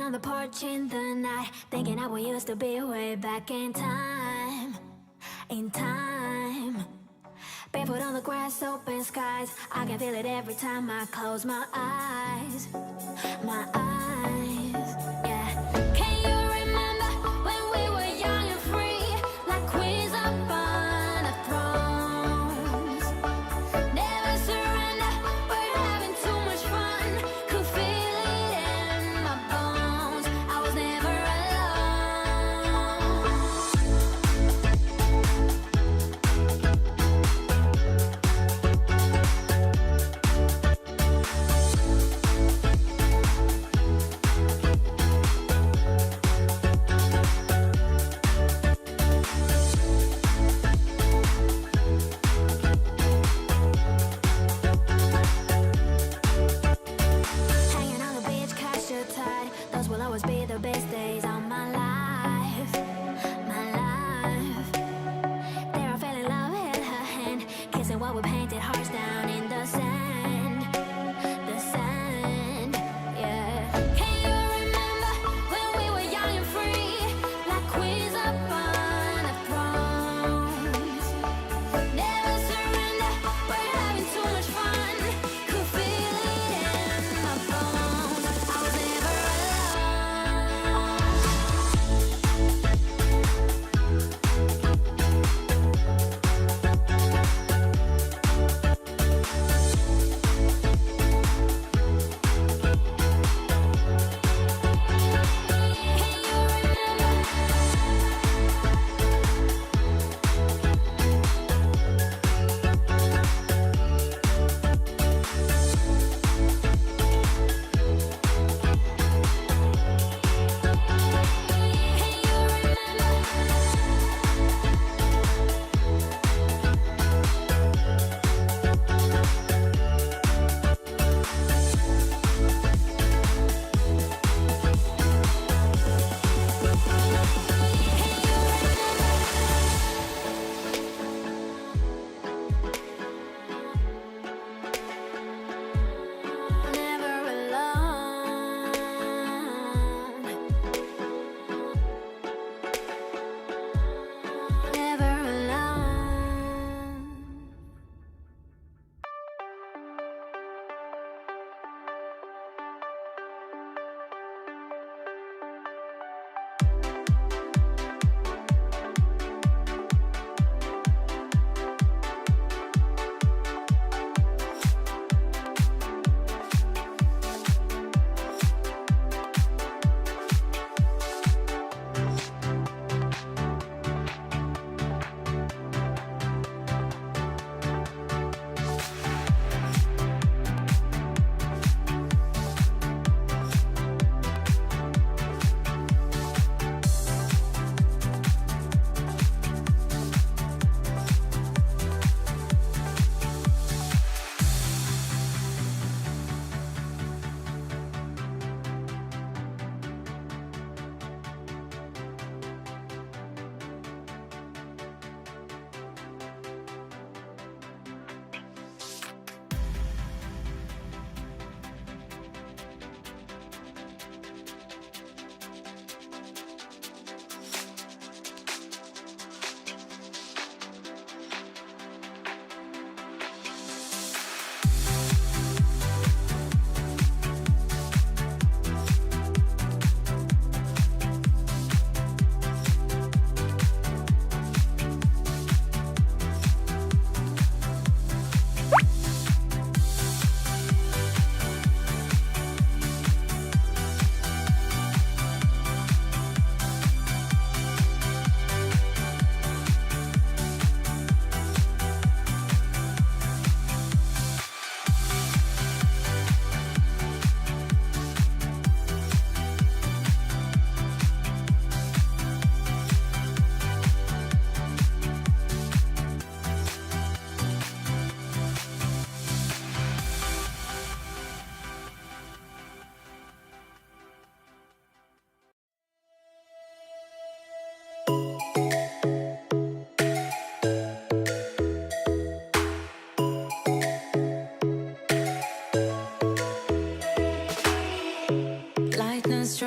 on the porch in the night, thinking how we used to be way back in time. In time. Barefoot on the grass, open skies. I can feel it every time I close my eyes. My eyes, yeah. Can you remember when we were young and free, like queens up on the thrones? Never surrender, we're having too much fun. Could feel it in my bones. I was never alone.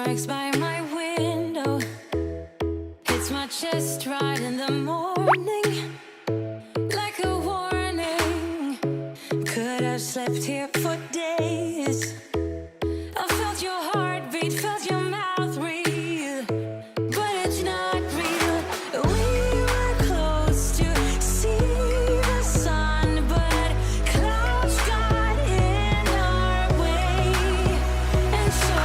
sparks by my window. Hits my chest right in the morning, like a warning. Could have slept here for days. I felt your heartbeat, felt your mouth breathe, but it's not real. We were close to see the sun, but clouds got in our way, and so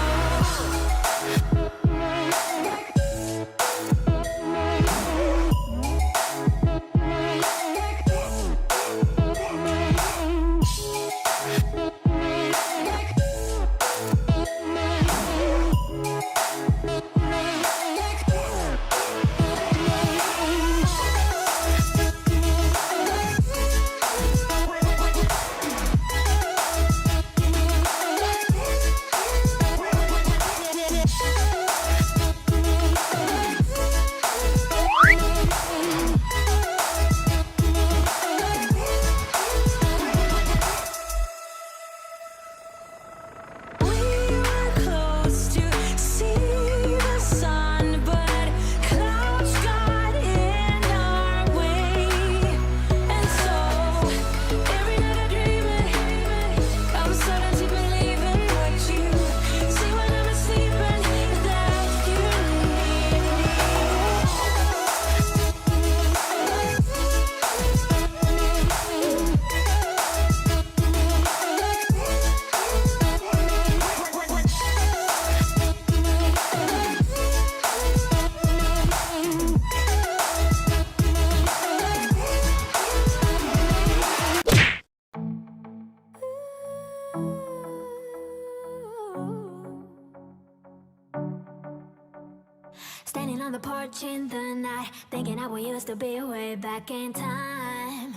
standing on the porch in the night, thinking how we used to be way back in time.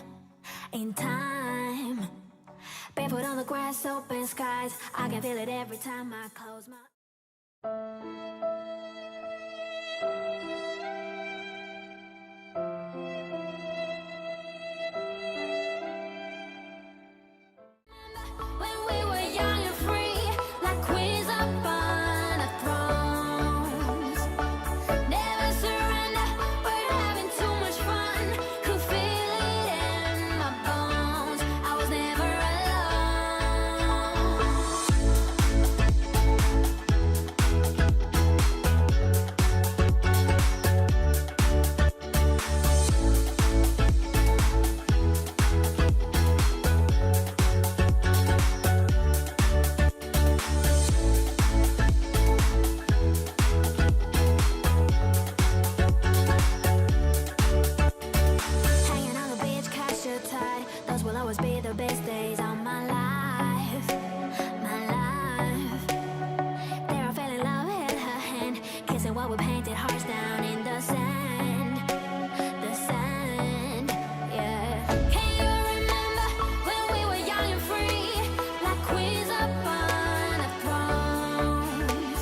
In time. Barefoot on the grass, open skies. I can feel it every time I close my when we were young and free, like queens up on a thrones. Never surrender, we're having too much fun. Could feel it in my bones. I was never hanging on the beach, catch the tide. Those will always be the best days of my life. My life. There I fell in love, held her hand, kissing while we painted hearts down in the sand. The sand, yeah. Can you remember when we were young and free, like queens up on a thrones?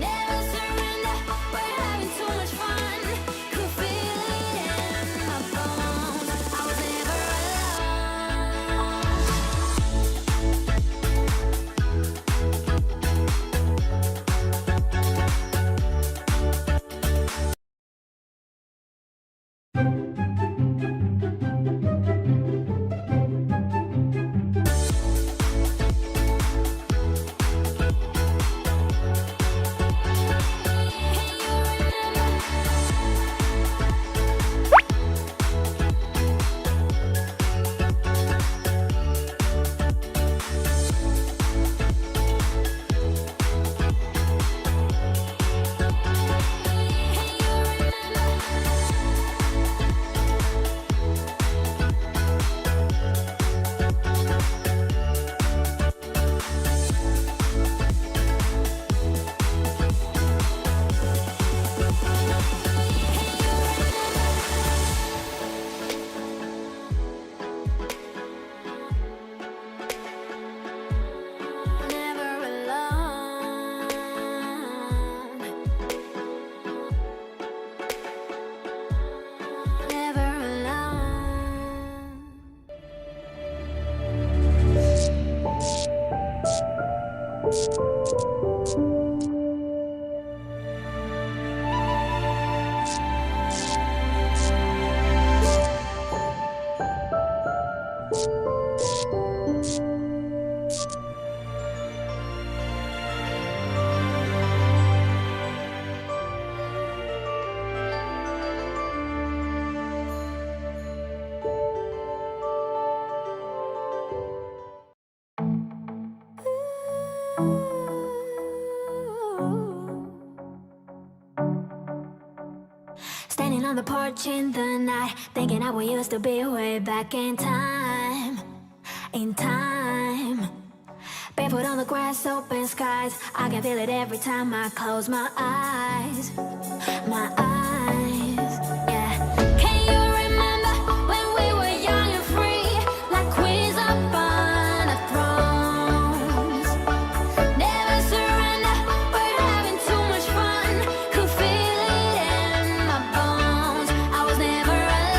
Never surrender, we're having too much fun. Could feel it in my bones. I was never porch in the night, thinking how we used to be way back in time. In time. Barefoot on the grass, open skies. I can feel it every time I close my eyes. My eyes, yeah. Can you remember when we were young and free, like queens up on the thrones? Never surrender, we're having too much fun. Could feel it in my bones. I was never alone.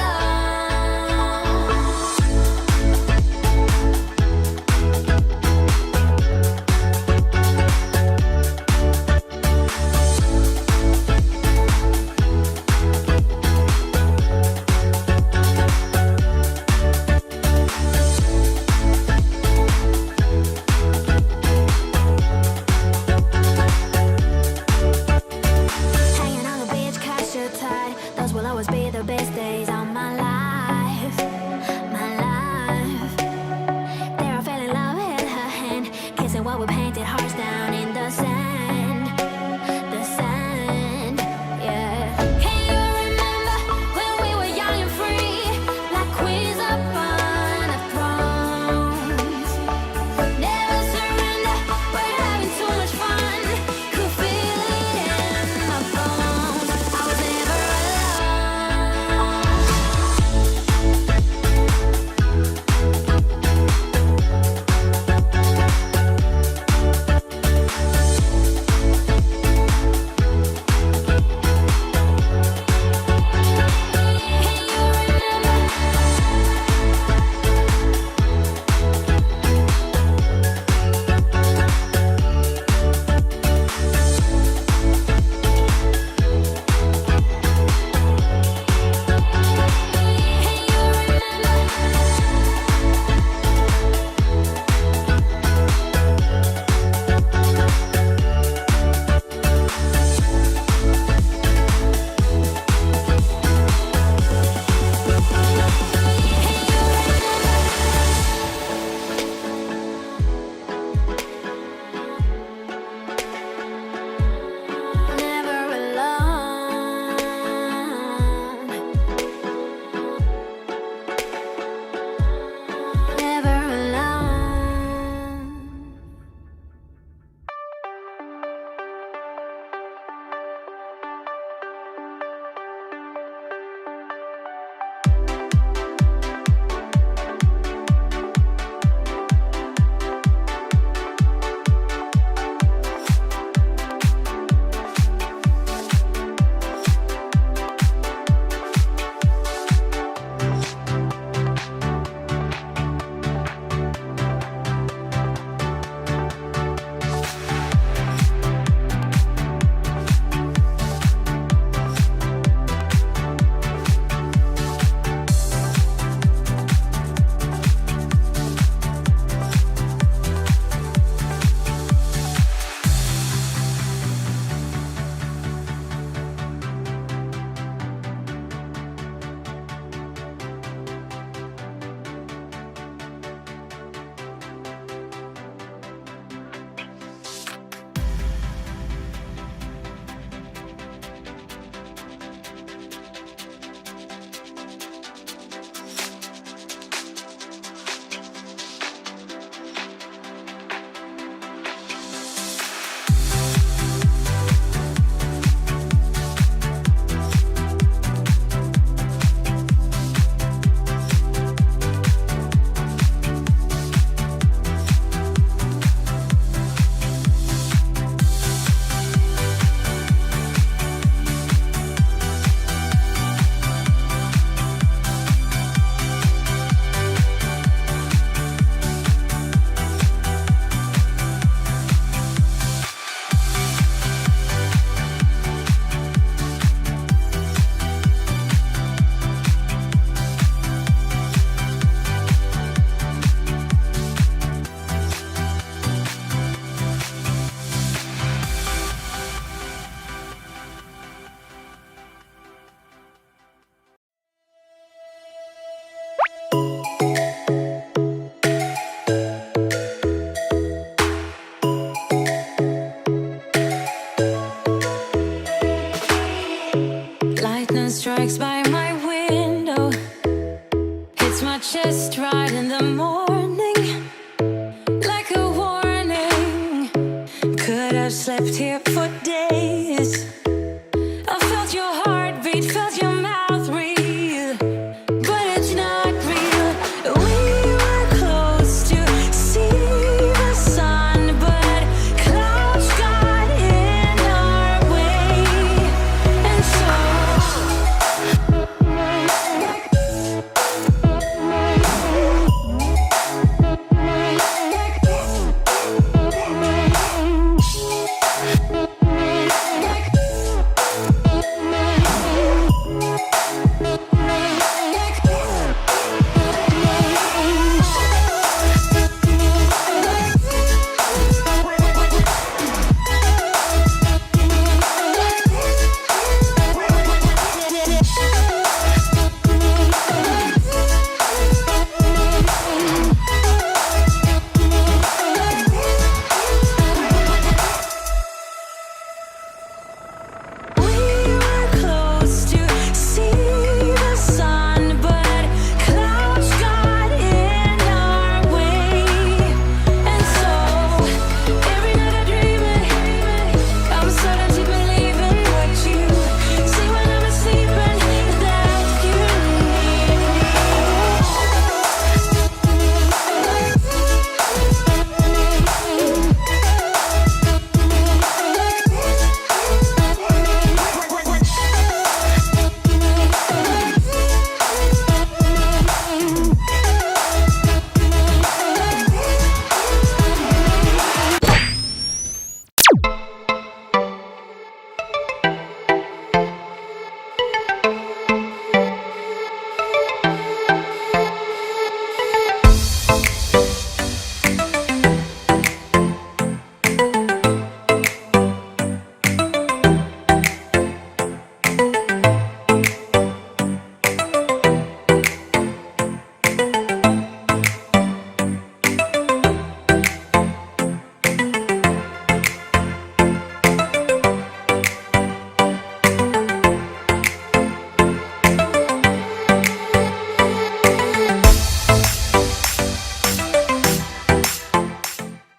my chest right.